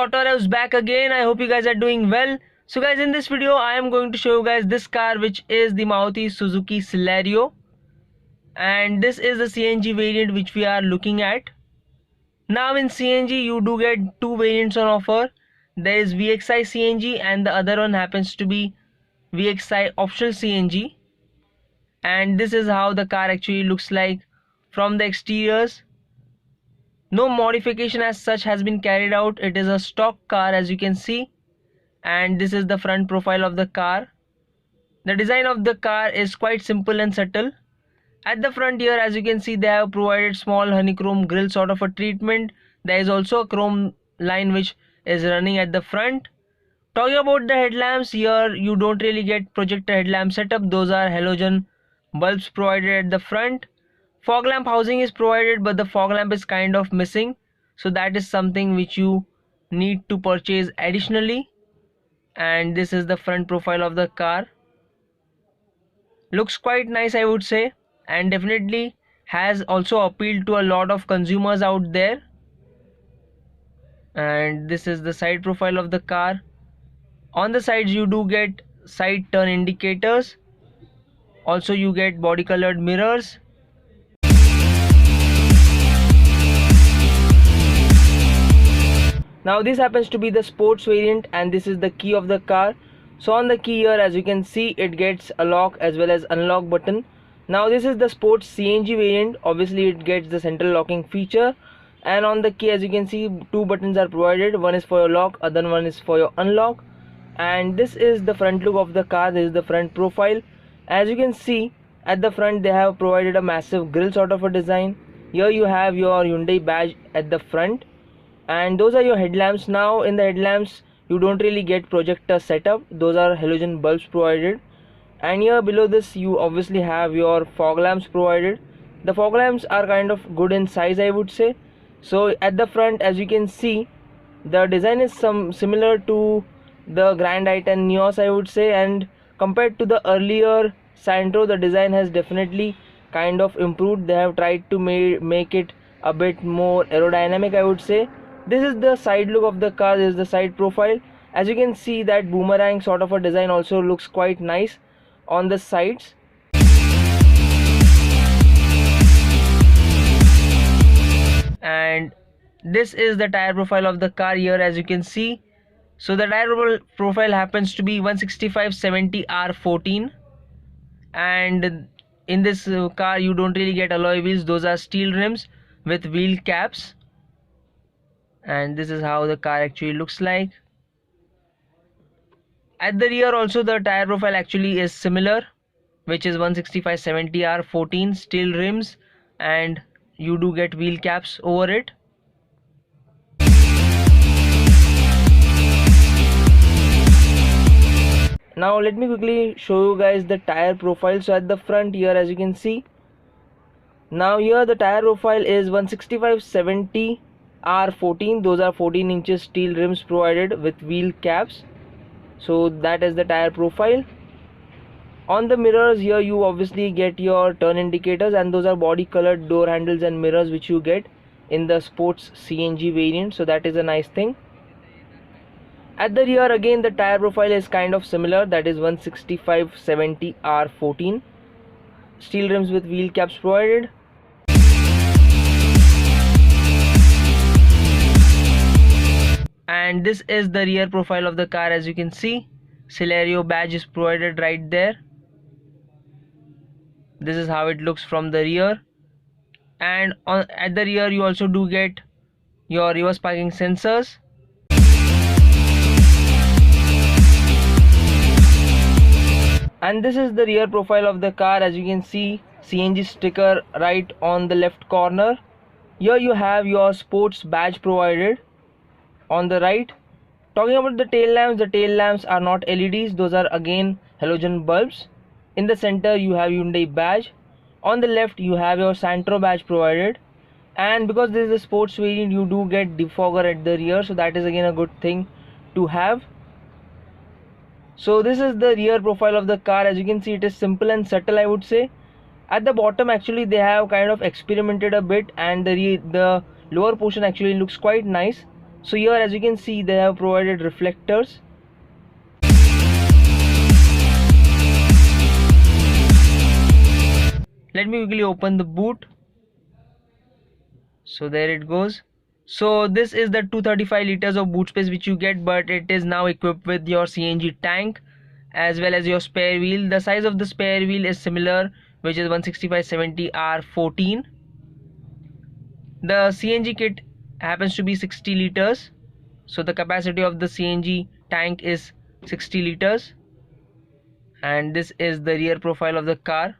AutoRevzz back again. I hope you guys are doing well. So guys, in this video I am going to show you guys this car, which is the Maruti Suzuki Celerio, and this is the CNG variant which we are looking at. Now in CNG you do get two variants on offer. There is VXI CNG and the other one happens to be VXI optional CNG. And this is how the car actually looks like from the exteriors. No modification as such has been carried out. It is a stock car, as you can see, and this is the front profile of the car. The design of the car is quite simple and subtle. At the front here, as you can see, they have provided small honeycomb grille sort of a treatment. There is also a chrome line which is running at the front. Talking about the headlamps, here you don't really get projector headlamp setup. Those are halogen bulbs provided at the front. Fog lamp housing is provided, but the fog lamp is kind of missing, so that is something which you need to purchase additionally. And this is the front profile of the car. Looks quite nice, I would say, and definitely has also appealed to a lot of consumers out there. And this is the side profile of the car. On the sides you do get side turn indicators. Also you get body colored mirrors. Now this happens to be the sports variant, and this is the key of the car. So on the key here, as you can see, it gets a lock as well as unlock button. Now this is the sports CNG variant. Obviously it gets the central locking feature, and on the key, as you can see, two buttons are provided. One is for your lock, other one is for your unlock. And this is the front look of the car. This is the front profile. As you can see, at the front they have provided a massive grille sort of a design. Here you have your Hyundai badge at the front, and those are your headlamps. Now in the headlamps you don't really get projector setup. Those are halogen bulbs provided. And here below this you obviously have your fog lamps provided. The fog lamps are kind of good in size, I would say. So at the front, as you can see, the design is similar to the Grand i10 Neos, I would say, and compared to the earlier Santro, the design has definitely kind of improved. They have tried to make it a bit more aerodynamic, I would say. This is the side look of the car. This is the side profile. As you can see, that boomerang sort of a design also looks quite nice on the sides. And this is the tire profile of the car here, as you can see. So the tire profile happens to be 165/70 R14, and in this car you don't really get alloy wheels. Those are steel rims with wheel caps. And this is how the car actually looks like. At the rear also the tire profile actually is similar, which is 165/70 R14, steel rims, and you do get wheel caps over it. Now let me quickly show you guys the tire profile. So at the front here, as you can see, now here the tire profile is 165/70 R14. Those are 14 inches steel rims provided with wheel caps. So that is the tire profile. On the mirrors here you obviously get your turn indicators, and those are body colored door handles and mirrors which you get in the sports CNG variant. So that is a nice thing. At the rear again the tire profile is kind of similar. That is 165/70 R14. Steel rims with wheel caps provided. And this is the rear profile of the car. As you can see, Celerio badge is provided right there. This is how it looks from the rear. And at the rear you also do get your reverse parking sensors. And this is the rear profile of the car. As you can see, CNG sticker right on the left corner. Here you have your sports badge provided on the right. Talking about the tail lamps are not LEDs. Those are again halogen bulbs. In the center you have Hyundai badge. On the left you have your Santro badge provided. And because this is a sports variant, you do get defogger at the rear, so that is again a good thing to have. So this is the rear profile of the car. As you can see, it is simple and subtle, I would say. At the bottom actually they have kind of experimented a bit, and the lower portion actually looks quite nice. So here as you can see they have provided reflectors. Let me quickly open the boot. So there it goes. So this is the 235 liters of boot space which you get, but it is now equipped with your CNG tank as well as your spare wheel. The size of the spare wheel is similar, which is 165/70 R14. The CNG kit happens to be 60 liters. So the capacity of the CNG tank is 60 liters. And this is the rear profile of the car.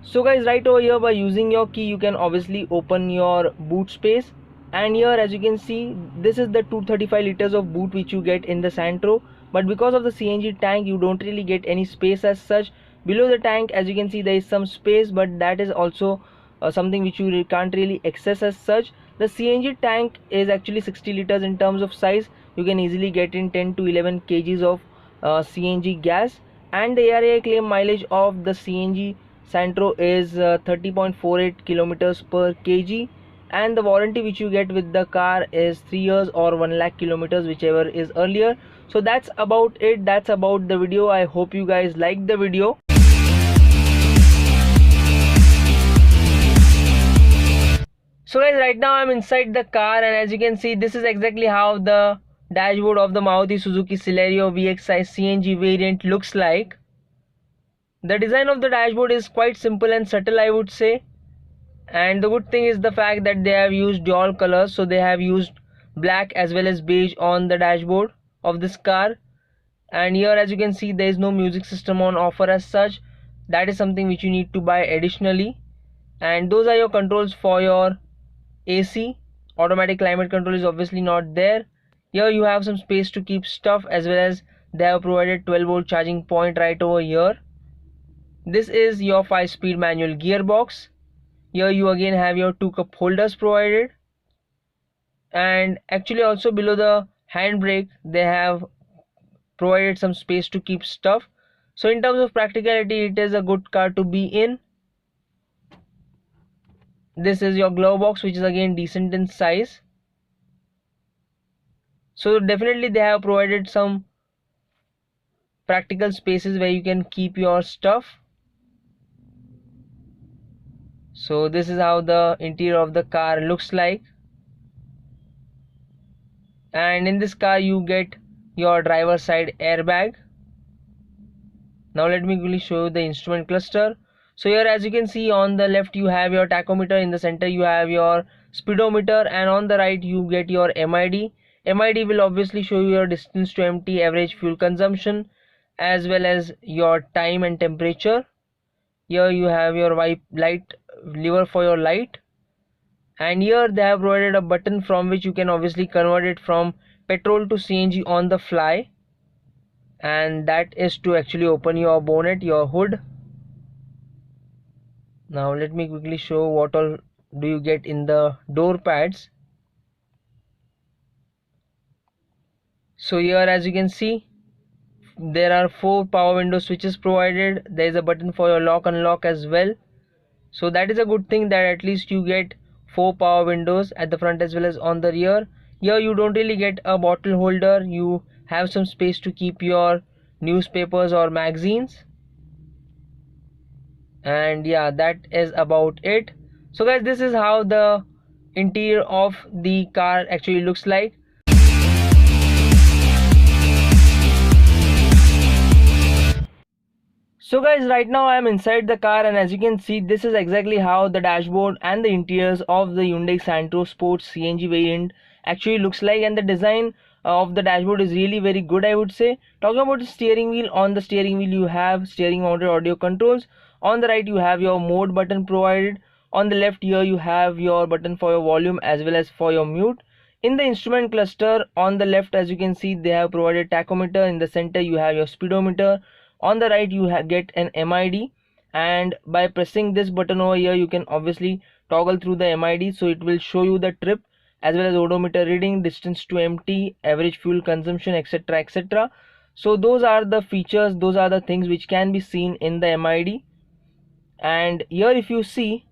So guys, right over here by using your key you can obviously open your boot space, and here as you can see this is the 235 liters of boot which you get in the Santro, but because of the CNG tank you don't really get any space as such. Below the tank as you can see there is some space, but that is also something which you can't really access as such. The CNG tank is actually 60 liters in terms of size. You can easily get in 10 to 11 kgs of CNG gas, and the ARAI claim mileage of the CNG Santro is 30.48 kilometers per kg, and the warranty which you get with the car is 3 years or 1 lakh kilometers, whichever is earlier. So that's about it. That's about the video. I hope you guys liked the video. So guys, right now I'm inside the car, and as you can see this is exactly how the dashboard of the Maruti Suzuki Celerio Vxi Cng variant looks like. The design of the dashboard is quite simple and subtle, I would say, and the good thing is the fact that they have used dual colors. So they have used black as well as beige on the dashboard of this car, and here as you can see there is no music system on offer as such. That is something which you need to buy additionally, and those are your controls for your AC. Automatic climate control is obviously not there. Here you have some space to keep stuff, as well as they have provided 12-volt charging point right over here. This is your 5-speed manual gearbox. Here you again have your 2 cup holders provided, and actually also below the handbrake they have provided some space to keep stuff. So in terms of practicality it is a good car to be in. This is your glove box, which is again decent in size. So definitely they have provided some practical spaces where you can keep your stuff. So this is how the interior of the car looks like, and in this car you get your driver side airbag. Now let me quickly show you the instrument cluster. So here as you can see on the left you have your tachometer, in the center you have your speedometer, and on the right you get your MID. MID will obviously show you your distance to empty, average fuel consumption, as well as your time and temperature. Here you have your light lever for your light, and here they have provided a button from which you can obviously convert it from petrol to CNG on the fly, and that is to actually open your bonnet, your hood. Now let me quickly show what all do you get in the door pads. So here as you can see there are 4 power window switches provided. There is a button for your lock unlock as well. So that is a good thing, that at least you get 4 power windows at the front as well as on the rear. Here you don't really get a bottle holder. You have some space to keep your newspapers or magazines, and yeah, that is about it. So guys, this is how the interior of the car actually looks like. So guys, right now I am inside the car, and as you can see this is exactly how the dashboard and the interiors of the Hyundai Santro Sportz Cng variant actually looks like, and the design of the dashboard is really very good, I would say. Talking about the steering wheel, on the steering wheel you have steering mounted audio controls. On the right you have your mode button provided. On the left here you have your button for your volume as well as for your mute. In the instrument cluster on the left as you can see they have provided tachometer. In the center you have your speedometer. On the right you get an MID, and by pressing this button over here you can obviously toggle through the MID, so it will show you the trip as well as odometer reading, distance to empty, average fuel consumption, etc, etc. So those are the features, those are the things which can be seen in the MID. And here if you see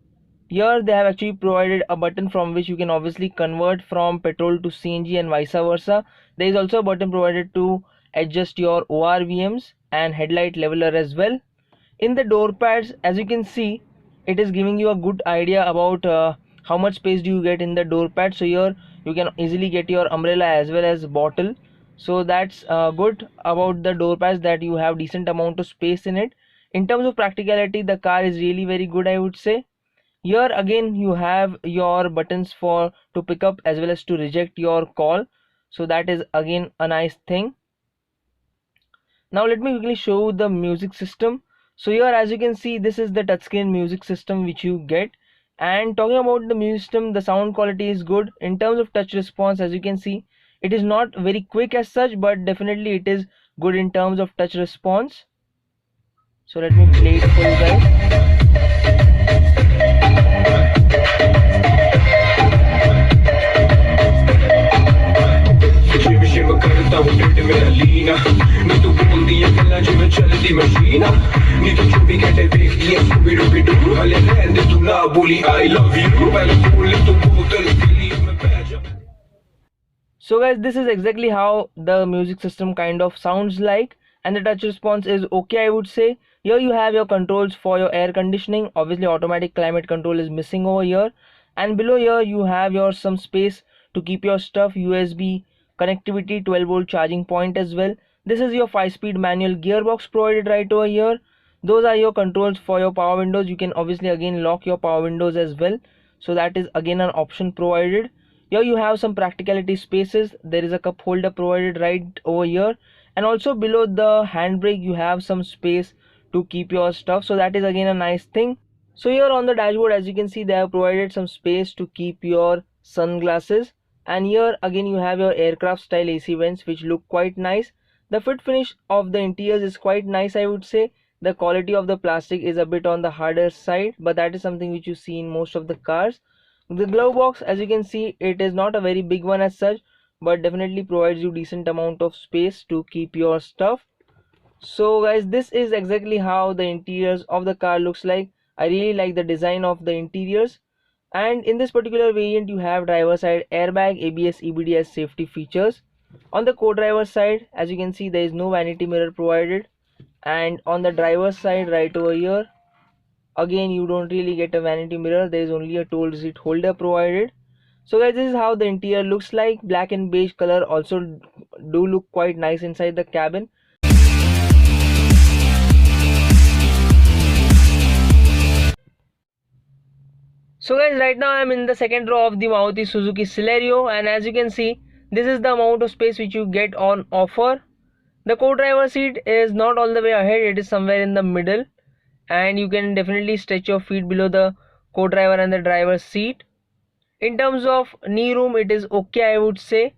Here they have actually provided a button from which you can obviously convert from petrol to CNG and vice versa. There is also a button provided to adjust your ORVMs and headlight leveler as well. In the door pads, as you can see, it is giving you a good idea about how much space do you get in the door pad. So here you can easily get your umbrella as well as bottle. So that's good about the door pads, that you have decent amount of space in it. In terms of practicality, the car is really very good, I would say. Here again you have your buttons for to pick up as well as to reject your call, so that is again a nice thing. Now let me quickly show the music system. So here, as you can see, this is the touchscreen music system which you get. And talking about the music system, the sound quality is good. In terms of touch response, as you can see, it is not very quick as such, but definitely it is good in terms of touch response. So let me play it for you guys. So guys, this is exactly how the music system kind of sounds like, and the touch response is okay, I would say. Here you have your controls for your air conditioning. Obviously automatic climate control is missing over here, and below here you have your some space to keep your stuff, USB connectivity, 12-volt charging point as well. This is your 5-speed manual gearbox provided right over here. Those are your controls for your power windows. You can obviously again lock your power windows as well, so that is again an option provided. Here you have some practicality spaces. There is a cup holder provided right over here, and also below the handbrake you have some space to keep your stuff, so that is again a nice thing. So here on the dashboard, as you can see, they have provided some space to keep your sunglasses, and here again you have your aircraft style AC vents which look quite nice. The fit finish of the interiors is quite nice, I would say. The quality of the plastic is a bit on the harder side, but that is something which you see in most of the cars. The glove box, as you can see, it is not a very big one as such, but definitely provides you decent amount of space to keep your stuff. So guys, this is exactly how the interiors of the car looks like. I really like the design of the interiors. And in this particular variant you have driver side airbag, ABS, EBD as safety features. On the co-driver side, as you can see, there is no vanity mirror provided, and on the driver's side right over here, again you don't really get a vanity mirror. There is only a toll receipt holder provided. So guys, this is how the interior looks like. Black and beige color also do look quite nice inside the cabin. So guys, right now I am in the second row of the Maruti Suzuki Celerio, and as you can see, this is the amount of space which you get on offer. The co-driver seat is not all the way ahead, it is somewhere in the middle, and you can definitely stretch your feet below the co-driver and the driver's seat. In terms of knee room, it is okay, I would say.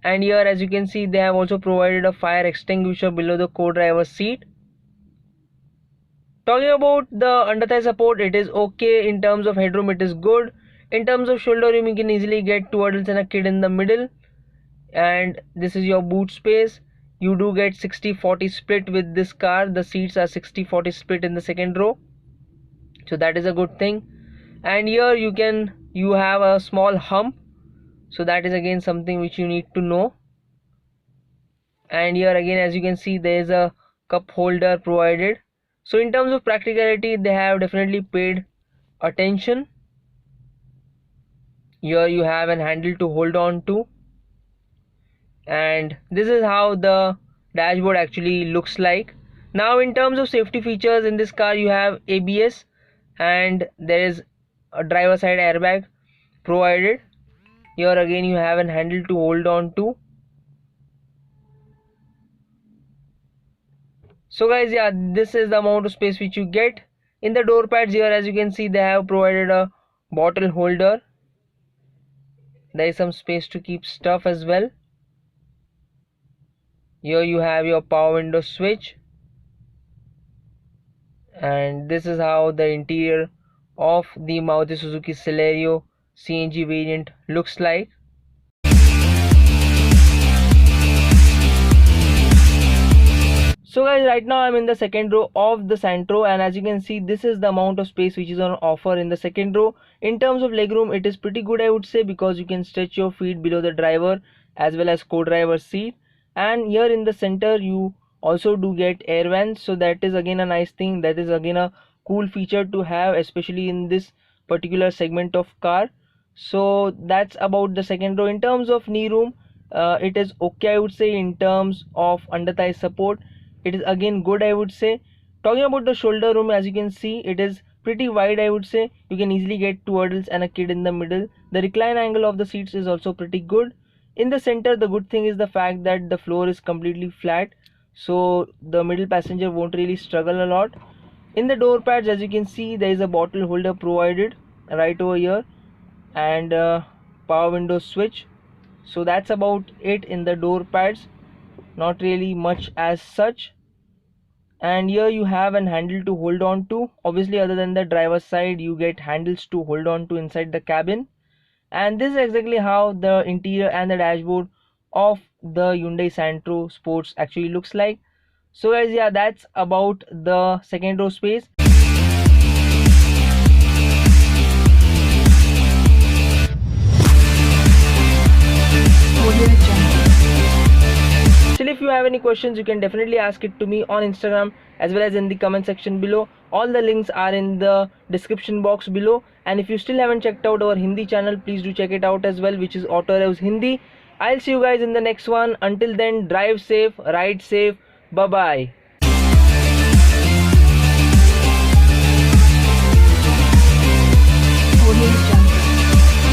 And here, as you can see, they have also provided a fire extinguisher below the co-driver's seat. Talking about the under thigh support, it is okay. In terms of headroom, it is good. In terms of shoulder room, you can easily get 2 adults and a kid in the middle. And this is your boot space. You do get 60-40 split with this car. The seats are 60-40 split in the second row, so that is a good thing. And here you have a small hump, so that is again something which you need to know. And here again, as you can see, there is a cup holder provided. So in terms of practicality, they have definitely paid attention. Here you have an handle to hold on to, and this is how the dashboard actually looks like. Now in terms of safety features, in this car you have ABS, and there is a driver side airbag provided. Here again you have a handle to hold on to. So guys, yeah, this is the amount of space which you get. In the door pads here, as you can see, they have provided a bottle holder. There is some space to keep stuff as well. Here you have your power window switch, and this is how the interior of the Maruti Suzuki Celerio CNG variant looks like. So guys, right now I'm in the second row of the Santro, and as you can see, this is the amount of space which is on offer in the second row. In terms of legroom, it is pretty good, I would say, because you can stretch your feet below the driver as well as co-driver seat. And here in the center you also do get air vents, so that is again a nice thing. That is again a cool feature to have, especially in this particular segment of car. So that's about the second row. In terms of knee room, it is okay, I would say. In terms of under thigh support, it is again good, I would say. Talking about the shoulder room, as you can see, it is pretty wide, I would say. You can easily get two adults and a kid in the middle. The recline angle of the seats is also pretty good. In the center, the good thing is the fact that the floor is completely flat, so the middle passenger won't really struggle a lot. In the door pads, as you can see, there is a bottle holder provided right over here, and power window switch. So that's about it in the door pads, not really much as such. And here you have an handle to hold on to. Obviously, other than the driver's side, you get handles to hold on to inside the cabin. And this is exactly how the interior and the dashboard of the Hyundai Santro Sports actually looks like. So guys, yeah, that's about the second row space. Still, if you have any questions, you can definitely ask it to me on Instagram as well as in the comment section below. All the links are in the description box below. And if you still haven't checked out our Hindi channel, please do check it out as well, which is AutoRevzz Hindi. I'll see you guys in the next one. Until then, drive safe, ride safe. Bye bye.